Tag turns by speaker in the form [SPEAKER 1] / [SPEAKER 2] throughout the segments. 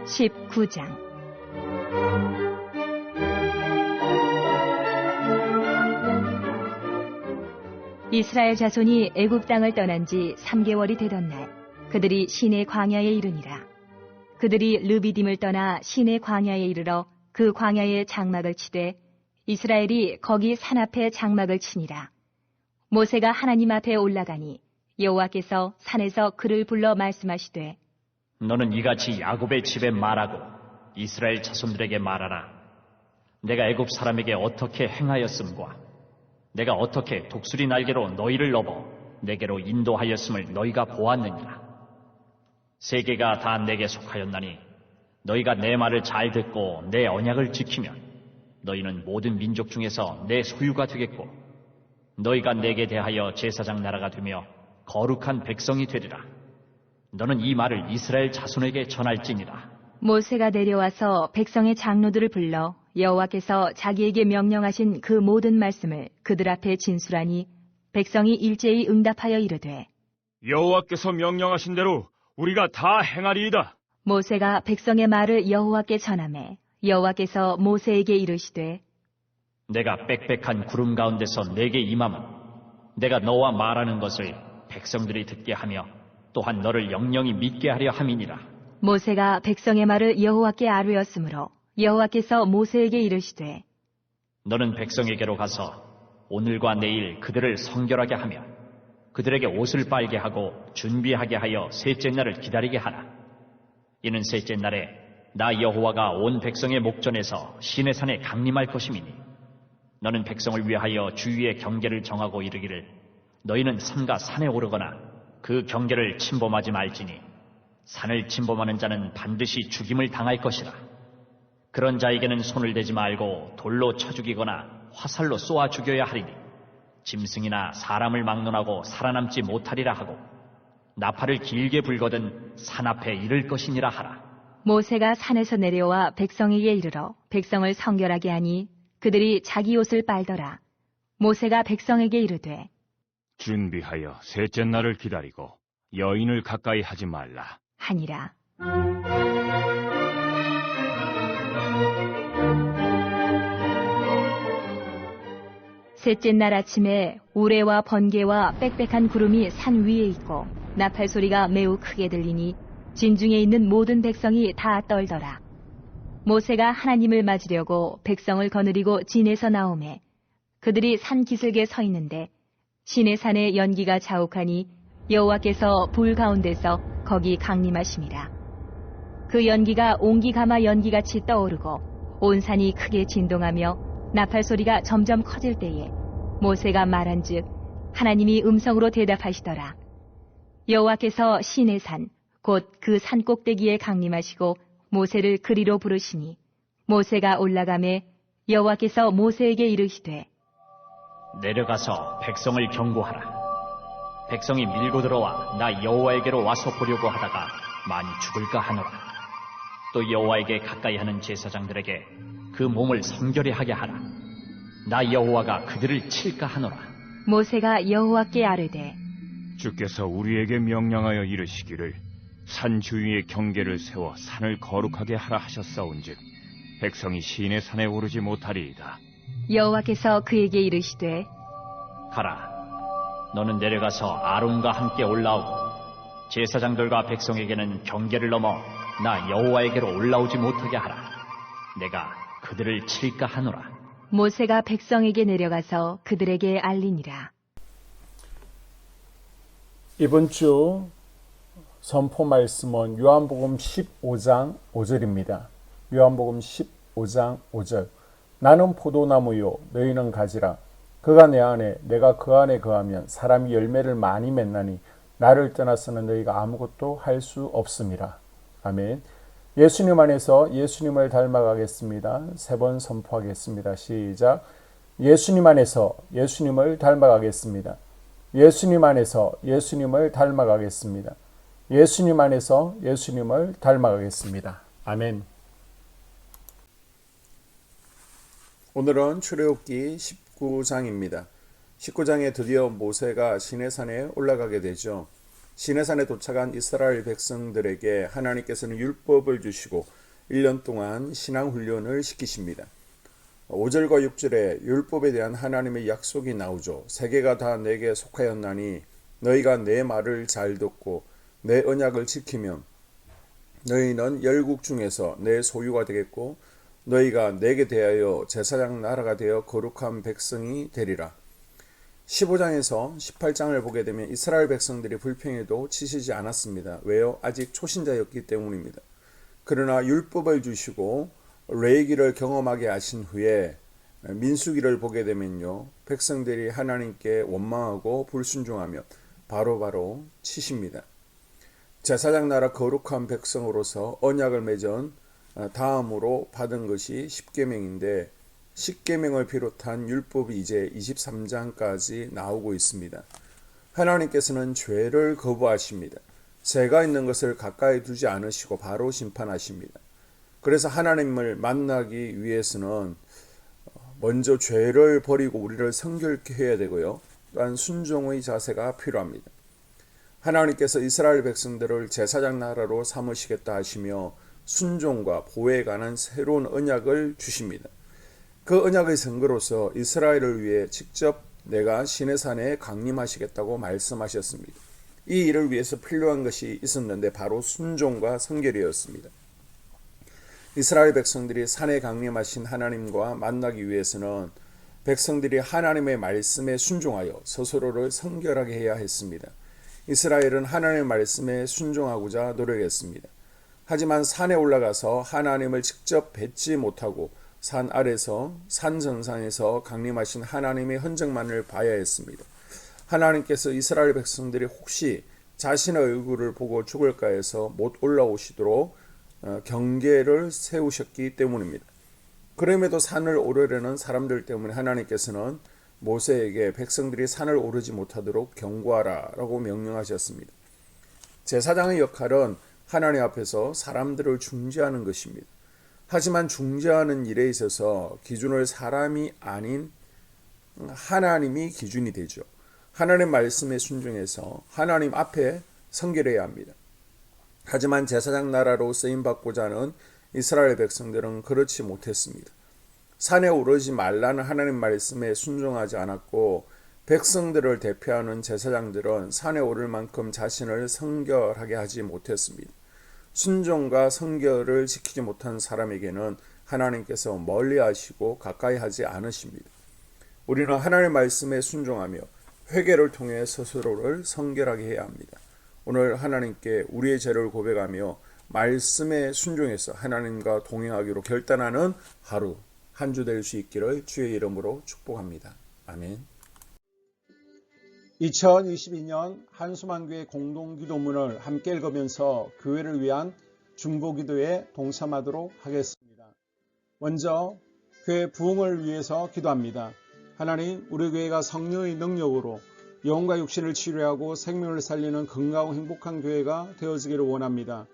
[SPEAKER 1] (19장) 이스라엘 자손이 애굽 땅을 떠난 지 3개월이 되던 날 그들이 시내 광야에 이르니라. 그들이 르비딤을 떠나 시내 광야에 이르러 그 광야에 장막을 치되 이스라엘이 거기 산 앞에 장막을 치니라. 모세가 하나님 앞에 올라가니 여호와께서 산에서 그를 불러 말씀하시되
[SPEAKER 2] 너는 이같이 야곱의 집에 말하고 이스라엘 자손들에게 말하라. 내가 애굽 사람에게 어떻게 행하였음과 내가 어떻게 독수리 날개로 너희를 넘어 내게로 인도하였음을 너희가 보았느니라. 세계가 다 내게 속하였나니 너희가 내 말을 잘 듣고 내 언약을 지키면 너희는 모든 민족 중에서 내 소유가 되겠고 너희가 내게 대하여 제사장 나라가 되며 거룩한 백성이 되리라. 너는 이 말을 이스라엘 자손에게 전할지니라.
[SPEAKER 1] 모세가 내려와서 백성의 장로들을 불러 여호와께서 자기에게 명령하신 그 모든 말씀을 그들 앞에 진술하니 백성이 일제히 응답하여 이르되
[SPEAKER 3] 여호와께서 명령하신 대로 우리가 다 행하리이다.
[SPEAKER 1] 모세가 백성의 말을 여호와께 전하매 여호와께서 모세에게 이르시되
[SPEAKER 2] 내가 빽빽한 구름 가운데서 내게 임함은 내가 너와 말하는 것을 백성들이 듣게 하며 또한 너를 영영히 믿게 하려 함이니라.
[SPEAKER 1] 모세가 백성의 말을 여호와께 아뢰었으므로 여호와께서 모세에게 이르시되
[SPEAKER 2] 너는 백성에게로 가서 오늘과 내일 그들을 성결하게 하며 그들에게 옷을 빨게 하고 준비하게 하여 셋째 날을 기다리게 하라. 이는 셋째 날에 나 여호와가 온 백성의 목전에서 시내산에 강림할 것임이니 너는 백성을 위하여 주위의 경계를 정하고 이르기를 너희는 삼가 산에 오르거나 그 경계를 침범하지 말지니 산을 침범하는 자는 반드시 죽임을 당할 것이라. 그런 자에게는 손을 대지 말고 돌로 쳐 죽이거나 화살로 쏘아 죽여야 하리니 짐승이나 사람을 막론하고 살아남지 못하리라 하고 나팔을 길게 불거든 산 앞에 이를 것이니라 하라.
[SPEAKER 1] 모세가 산에서 내려와 백성에게 이르러 백성을 성결하게 하니 그들이 자기 옷을 빨더라. 모세가 백성에게 이르되
[SPEAKER 3] 준비하여 셋째 날을 기다리고 여인을 가까이 하지 말라
[SPEAKER 1] 하니라. 셋째 날 아침에 우레와 번개와 빽빽한 구름이 산 위에 있고 나팔 소리가 매우 크게 들리니 진중에 있는 모든 백성이 다 떨더라. 모세가 하나님을 맞으려고 백성을 거느리고 진에서 나오매 그들이 산 기슭에 서 있는데 시내산에 연기가 자욱하니 여호와께서 불 가운데서 거기 강림하심이라. 그 연기가 옹기가마 연기같이 떠오르고 온 산이 크게 진동하며 나팔 소리가 점점 커질 때에 모세가 말한즉 하나님이 음성으로 대답하시더라. 여호와께서 시내산 곧 그 산 꼭대기에 강림하시고 모세를 그리로 부르시니 모세가 올라가매 여호와께서 모세에게 이르시되
[SPEAKER 2] 내려가서 백성을 경고하라. 백성이 밀고 들어와 나 여호와에게로 와서 보려고 하다가 많이 죽을까 하노라. 또 여호와에게 가까이 하는 제사장들에게 그 몸을 성결히 하게 하라. 나 여호와가 그들을 칠까 하노라.
[SPEAKER 1] 모세가 여호와께 아뢰되
[SPEAKER 3] 주께서 우리에게 명령하여 이르시기를 산 주위에 경계를 세워 산을 거룩하게 하라 하셨사온즉 백성이 시내 산에 오르지 못하리이다.
[SPEAKER 1] 여호와께서 그에게 이르시되
[SPEAKER 2] 가라. 너는 내려가서 아론과 함께 올라오고 제사장들과 백성에게는 경계를 넘어 나 여호와에게로 올라오지 못하게 하라. 내가 그들을 칠까 하노라.
[SPEAKER 1] 모세가 백성에게 내려가서 그들에게 알리니라.
[SPEAKER 4] 이번 주 선포 말씀은 요한복음 15장 5절입니다. 요한복음 15장 5절. 나는 포도나무요 너희는 가지라. 그가 내 안에 내가 그 안에 거하면 사람이 열매를 많이 맺나니 나를 떠나서는 너희가 아무것도 할 수 없음이라. 아멘. 예수님 안에서 예수님을 닮아가겠습니다. 3번 선포하겠습니다. 시작. 예수님 안에서 예수님을 닮아가겠습니다. 예수님 안에서 예수님을 닮아가겠습니다. 예수님 안에서 예수님을 닮아가겠습니다. 아멘. 오늘은 출애굽기 19장입니다. 19장에 드디어 모세가 시내산에 올라가게 되죠. 시내산에 도착한 이스라엘 백성들에게 하나님께서는 율법을 주시고 1년 동안 신앙훈련을 시키십니다. 5절과 6절에 율법에 대한 하나님의 약속이 나오죠. 세계가 다 내게 속하였나니 너희가 내 말을 잘 듣고 내 언약을 지키면 너희는 열국 중에서 내 소유가 되겠고 너희가 내게 대하여 제사장 나라가 되어 거룩한 백성이 되리라. 15장에서 18장을 보게 되면 이스라엘 백성들이 불평해도 치시지 않았습니다. 왜요? 아직 초신자였기 때문입니다. 그러나 율법을 주시고 레위기를 경험하게 하신 후에 민수기를 보게 되면요, 백성들이 하나님께 원망하고 불순종하며 바로바로 치십니다. 제사장 나라 거룩한 백성으로서 언약을 맺은 다음으로 받은 것이 십계명인데, 십계명을 비롯한 율법이 이제 23장까지 나오고 있습니다. 하나님께서는 죄를 거부하십니다. 죄가 있는 것을 가까이 두지 않으시고 바로 심판하십니다. 그래서 하나님을 만나기 위해서는 먼저 죄를 버리고 우리를 성결케 해야 되고요, 또한 순종의 자세가 필요합니다. 하나님께서 이스라엘 백성들을 제사장 나라로 삼으시겠다 하시며 순종과 보호에 관한 새로운 언약을 주십니다. 그 언약의 증거로서 이스라엘을 위해 직접 내가 시내산에 강림하시겠다고 말씀하셨습니다. 이 일을 위해서 필요한 것이 있었는데 바로 순종과 성결이었습니다. 이스라엘 백성들이 산에 강림하신 하나님과 만나기 위해서는 백성들이 하나님의 말씀에 순종하여 스스로를 성결하게 해야 했습니다. 이스라엘은 하나님의 말씀에 순종하고자 노력했습니다. 하지만 산에 올라가서 하나님을 직접 뵙지 못하고 산 아래서 산 정상에서 강림하신 하나님의 흔적만을 봐야 했습니다. 하나님께서 이스라엘 백성들이 혹시 자신의 얼굴을 보고 죽을까 해서 못 올라오시도록 경계를 세우셨기 때문입니다. 그럼에도 산을 오르려는 사람들 때문에 하나님께서는 모세에게 백성들이 산을 오르지 못하도록 경고하라 라고 명령하셨습니다. 제사장의 역할은 하나님 앞에서 사람들을 중재하는 것입니다. 하지만 중재하는 일에 있어서 기준을 사람이 아닌 하나님이 기준이 되죠. 하나님 말씀에 순종해서 하나님 앞에 성결해야 합니다. 하지만 제사장 나라로 쓰임받고자 하는 이스라엘 백성들은 그렇지 못했습니다. 산에 오르지 말라는 하나님 말씀에 순종하지 않았고, 백성들을 대표하는 제사장들은 산에 오를 만큼 자신을 성결하게 하지 못했습니다. 순종과 성결을 지키지 못한 사람에게는 하나님께서 멀리하시고 가까이 하지 않으십니다. 우리는 하나님의 말씀에 순종하며 회개를 통해 스스로를 성결하게 해야 합니다. 오늘 하나님께 우리의 죄를 고백하며 말씀에 순종해서 하나님과 동행하기로 결단하는 하루, 한 주 될 수 있기를 주의 이름으로 축복합니다. 아멘.
[SPEAKER 5] 2022년 한수만교회 공동기도문을 함께 읽으면서 교회를 위한 중보기도에 동참하도록 하겠습니다. 먼저 교회 부흥을 위해서 기도합니다. 하나님, 우리 교회가 성령의 능력으로 영혼과 육신을 치료하고 생명을 살리는 건강하고 행복한 교회가 되어지기를 원합니다.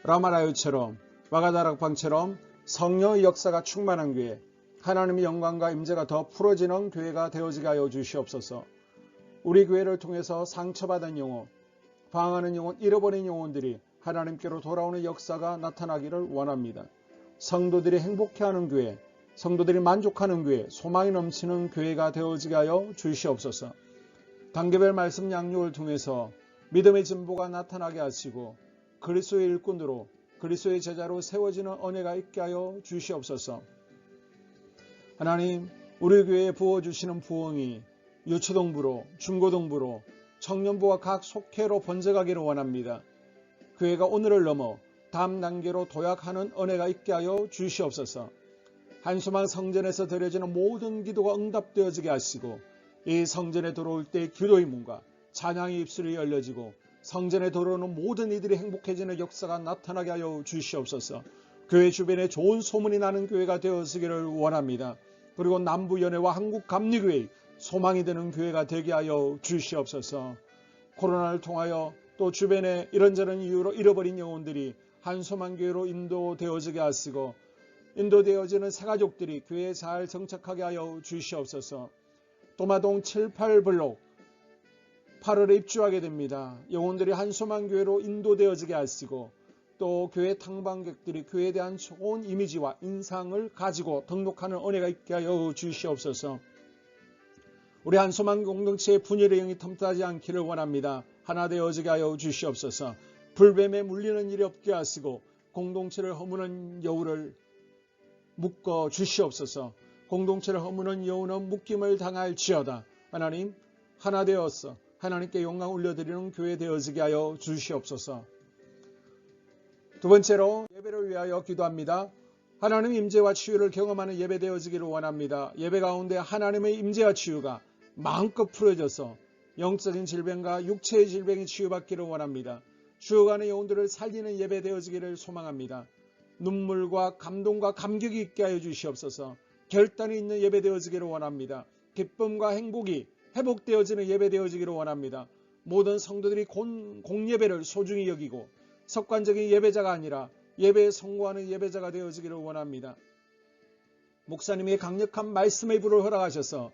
[SPEAKER 5] 라마라요처럼 와가다락방처럼 성령의 역사가 충만한 교회, 하나님의 영광과 임재가 더 풀어지는 교회가 되어지게 하여 주시옵소서. 우리 교회를 통해서 상처받은 영혼, 방황하는 영혼, 잃어버린 영혼들이 하나님께로 돌아오는 역사가 나타나기를 원합니다. 성도들이 행복해하는 교회, 성도들이 만족하는 교회, 소망이 넘치는 교회가 되어지게 하여 주시옵소서. 단계별 말씀 양육을 통해서 믿음의 진보가 나타나게 하시고 그리스도의 일꾼으로 그리스도의 제자로 세워지는 은혜가 있게 하여 주시옵소서. 하나님, 우리 교회에 부어주시는 부흥이 유초동부로, 중고동부로, 청년부와 각 속회로 번져가기를 원합니다. 교회가 오늘을 넘어 다음 단계로 도약하는 은혜가 있게 하여 주시옵소서. 한수만 성전에서 드려지는 모든 기도가 응답되어지게 하시고, 이 성전에 들어올 때 기도의 문과 찬양의 입술이 열려지고 성전에 들어오는 모든 이들이 행복해지는 역사가 나타나게 하여 주시옵소서. 교회 주변에 좋은 소문이 나는 교회가 되어지기를 원합니다. 그리고 남부연회와 한국감리교회의 소망이 되는 교회가 되게 하여 주시옵소서. 코로나를 통하여 또 주변에 이런저런 이유로 잃어버린 영혼들이 한소만교회로 인도되어지게 하시고 인도되어지는 새가족들이 교회에 잘 정착하게 하여 주시옵소서. 도마동 7, 8블록 8월에 입주하게 됩니다. 영혼들이 한소만 교회로 인도되어지게 하시고 또 교회 탕방객들이 교회에 대한 좋은 이미지와 인상을 가지고 등록하는 은혜가 있게 하여 주시옵소서. 우리 한소만 공동체의 분열의 영이 텀타지 않기를 원합니다. 하나 되어지게 하여 주시옵소서. 불뱀에 물리는 일이 없게 하시고 공동체를 허무는 여우를 묶어 주시옵소서. 공동체를 허무는 여우는 묶임을 당할지어다. 하나님, 하나 되어서 하나님께 영광 올려드리는 교회 되어지게 하여 주시옵소서. 두 번째로 예배를 위하여 기도합니다. 하나님 임재와 치유를 경험하는 예배 되어지기를 원합니다. 예배 가운데 하나님의 임재와 치유가 마음껏 풀어져서 영적인 질병과 육체의 질병이 치유받기를 원합니다. 죽어가는 영혼들을 살리는 예배 되어지기를 소망합니다. 눈물과 감동과 감격이 있게 하여 주시옵소서. 결단이 있는 예배 되어지기를 원합니다. 기쁨과 행복이 회복되어지는 예배 되어지기를 원합니다. 모든 성도들이 공예배를 소중히 여기고 습관적인 예배자가 아니라 예배에 성공하는 예배자가 되어지기를 원합니다. 목사님의 강력한 말씀의 불을 허락하셔서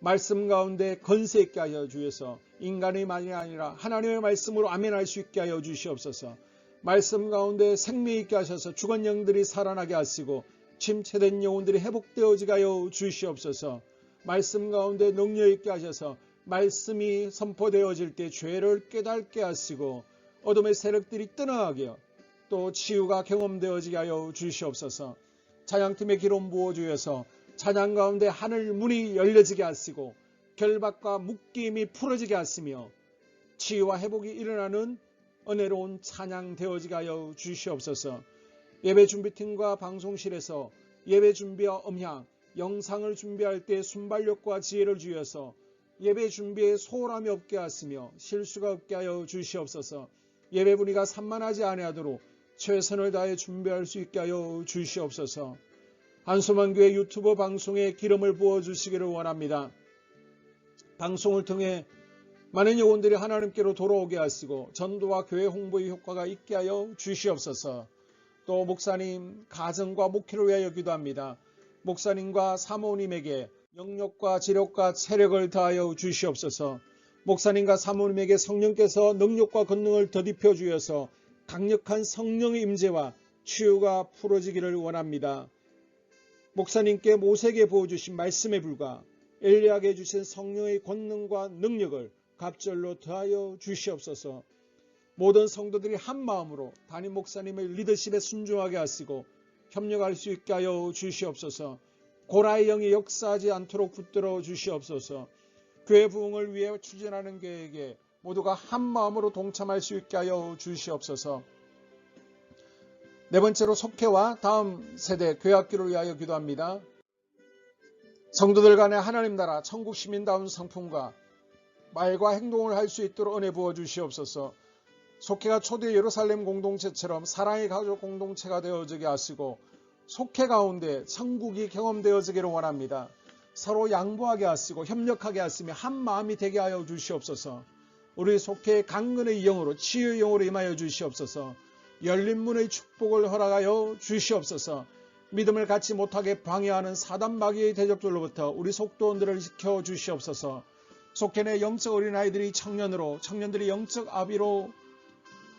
[SPEAKER 5] 말씀 가운데 건세 있게 하여 주셔서 인간의 말이 아니라 하나님의 말씀으로 아멘할 수 있게 하여 주시옵소서. 말씀 가운데 생명 있게 하셔서 죽은 영들이 살아나게 하시고 침체된 영혼들이 회복되어지게 하여 주시옵소서. 말씀 가운데 능력 있게 하셔서 말씀이 선포되어질 때 죄를 깨닫게 하시고 어둠의 세력들이 떠나가게 또 치유가 경험되어지게 하여 주시옵소서. 찬양팀의 기름 부어주셔서 찬양 가운데 하늘 문이 열려지게 하시고 결박과 묶임이 풀어지게 하시며 치유와 회복이 일어나는 은혜로운 찬양 되어지게 하여 주시옵소서. 예배 준비팀과 방송실에서 예배 준비와 음향, 영상을 준비할 때 순발력과 지혜를 주셔서 예배 준비에 소홀함이 없게 하시며 실수가 없게 하여 주시옵소서. 예배 분위기가 산만하지 아니하도록 최선을 다해 준비할 수 있게 하여 주시옵소서. 한소만교회 유튜브 방송에 기름을 부어주시기를 원합니다. 방송을 통해 많은 영혼들이 하나님께로 돌아오게 하시고 전도와 교회 홍보의 효과가 있게 하여 주시옵소서. 또 목사님 가정과 목회를 위하여 기도합니다. 목사님과 사모님에게 영력과 지력과 체력을 다하여 주시옵소서. 목사님과 사모님에게 성령께서 능력과 권능을 더딥혀 주셔서 강력한 성령의 임재와 치유가 풀어지기를 원합니다. 목사님께 모세에게 부어주신 말씀의 불과 엘리야에게 주신 성령의 권능과 능력을 갑절로 더하여 주시옵소서. 모든 성도들이 한 마음으로 담임 목사님의 리더십에 순종하게 하시고 협력할 수 있게 하여 주시옵소서. 고라의 영이 역사하지 않도록 붙들어 주시옵소서. 교회 부흥을 위해 추진하는 교회에게 모두가 한 마음으로 동참할 수 있게 하여 주시옵소서. 네 번째로 속회와 다음 세대 교회학교를 위하여 기도합니다. 성도들 간의 하나님 나라 천국 시민다운 성품과 말과 행동을 할 수 있도록 은혜 부어 주시옵소서. 속회가 초대 예루살렘 공동체처럼 사랑의 가족 공동체가 되어지게 하시고 속회 가운데 천국이 경험되어지기를 원합니다. 서로 양보하게 하시고 협력하게 하시며 한 마음이 되게 하여 주시옵소서. 우리 속회의 강건의 영으로 치유의 영으로 임하여 주시옵소서. 열린 문의 축복을 허락하여 주시옵소서. 믿음을 갖지 못하게 방해하는 사단 마귀의 대적들로부터 우리 속도원들을 지켜 주시옵소서. 속회 내 영적 어린아이들이 청년들이 영적 아비로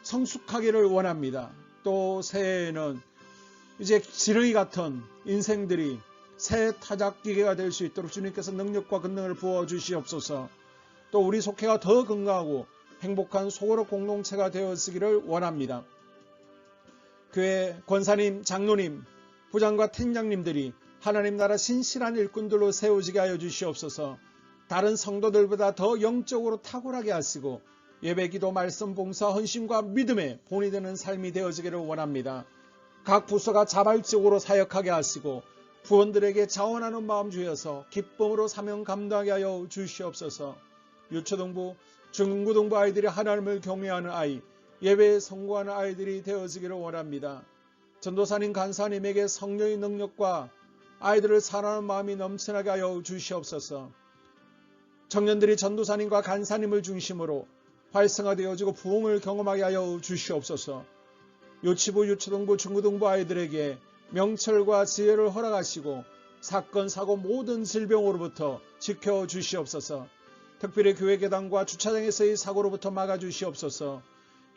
[SPEAKER 5] 성숙하기를 원합니다. 또 새해에는 이제 지렁이 같은 인생들이 새 타작기계가 될 수 있도록 주님께서 능력과 권능을 부어 주시옵소서. 또 우리 속회가 더 건강하고 행복한 소그룹 공동체가 되었기를 원합니다. 교회 권사님, 장로님, 부장과 팀장님들이 하나님 나라 신실한 일꾼들로 세워지게 하여 주시옵소서. 다른 성도들보다 더 영적으로 탁월하게 하시고 예배, 기도, 말씀, 봉사, 헌신과 믿음의 본이 되는 삶이 되어지기를 원합니다. 각 부서가 자발적으로 사역하게 하시고 부원들에게 자원하는 마음 주셔서 기쁨으로 사명 감당하게 하여 주시옵소서. 유초등부, 중고등부 아이들이 하나님을 경외하는 아이, 예배에 성공하는 아이들이 되어지기를 원합니다. 전도사님, 간사님에게 성령의 능력과 아이들을 사랑하는 마음이 넘쳐나게 하여 주시옵소서. 청년들이 전도사님과 간사님을 중심으로 활성화되어지고 부흥을 경험하게 하여 주시옵소서. 유치부, 유초등부, 중고등부 아이들에게 명철과 지혜를 허락하시고 사건, 사고 모든 질병으로부터 지켜주시옵소서. 특별히 교회 계단과 주차장에서의 사고로부터 막아주시옵소서.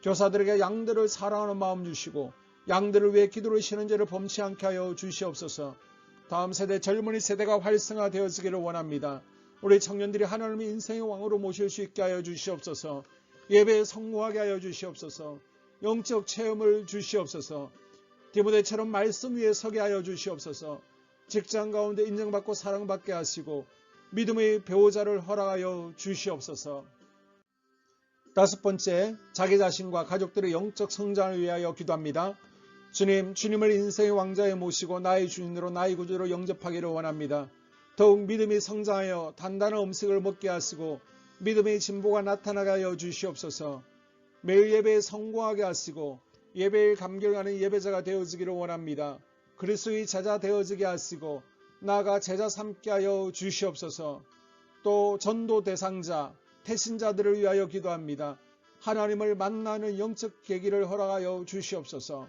[SPEAKER 5] 교사들에게 양들을 사랑하는 마음 주시고 양들을 위해 기도를 쉬는 죄를 범치 않게 하여 주시옵소서. 다음 세대 젊은이 세대가 활성화되어지기를 원합니다. 우리 청년들이 하나님의 인생의 왕으로 모실 수 있게 하여 주시옵소서. 예배에 성공하게 하여 주시옵소서. 영적 체험을 주시옵소서. 디모데처럼 말씀 위에 서게 하여 주시옵소서. 직장 가운데 인정받고 사랑받게 하시고 믿음의 배우자를 허락하여 주시옵소서. 다섯 번째, 자기 자신과 가족들의 영적 성장을 위하여 기도합니다. 주님을 인생의 왕자에 모시고 나의 주인으로 나의 구주로 영접하기를 원합니다. 더욱 믿음이 성장하여 단단한 음식을 먹게 하시고 믿음의 진보가 나타나게 하여 주시옵소서. 매일 예배에 성공하게 하시고 예배에 감격하는 예배자가 되어지기를 원합니다. 그리스도의 제자 되어지게 하시고 나아가 제자 삼게 하여 주시옵소서. 또 전도 대상자, 태신자들을 위하여 기도합니다. 하나님을 만나는 영적 계기를 허락하여 주시옵소서.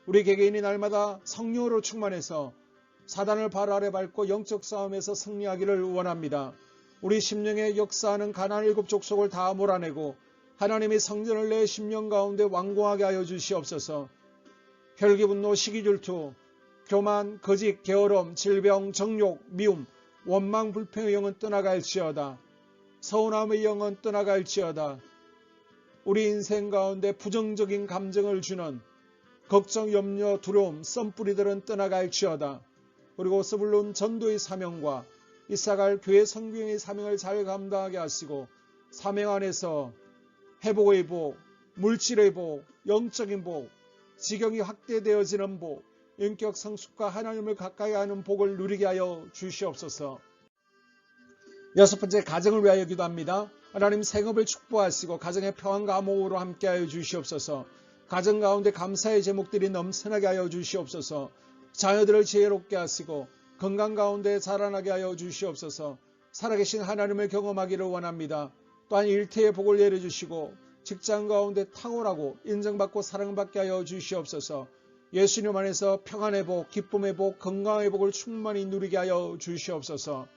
[SPEAKER 5] 우리 개개인이 날마다 성령으로 충만해서 사단을 발 아래 밟고 영적 싸움에서 승리하기를 원합니다. 우리 심령에 역사하는 가나안 7 족속을 다 몰아내고 하나님의 성전을 내 심령 가운데 완공하게 하여 주시옵소서. 혈기 분노 시기 질투 교만 거짓 게으름 질병 정욕 미움 원망 불평의 영은 떠나갈지어다. 서운함의 영은 떠나갈지어다. 우리 인생 가운데 부정적인 감정을 주는 걱정, 염려, 두려움, 썸뿌리들은 떠나갈지어다. 그리고 스불론 전도의 사명과 이사갈 교회 선교의 사명을 잘 감당하게 하시고 사명 안에서 회복의 복, 물질의 복, 영적인 복, 지경이 확대되어지는 복, 인격 성숙과 하나님을 가까이 하는 복을 누리게 하여 주시옵소서. 여섯 번째, 가정을 위하여 기도합니다. 하나님 생업을 축복하시고 가정의 평안과 암호로 함께하여 주시옵소서. 가정 가운데 감사의 제목들이 넘쳐나게 하여 주시옵소서. 자녀들을 지혜롭게 하시고 건강 가운데 자라나게 하여 주시옵소서. 살아계신 하나님을 경험하기를 원합니다. 또한 일태의 복을 내려주시고 직장 가운데 탁월하고 인정받고 사랑받게 하여 주시옵소서. 예수님 안에서 평안의 복, 기쁨의 복, 건강의 복을 충만히 누리게 하여 주시옵소서.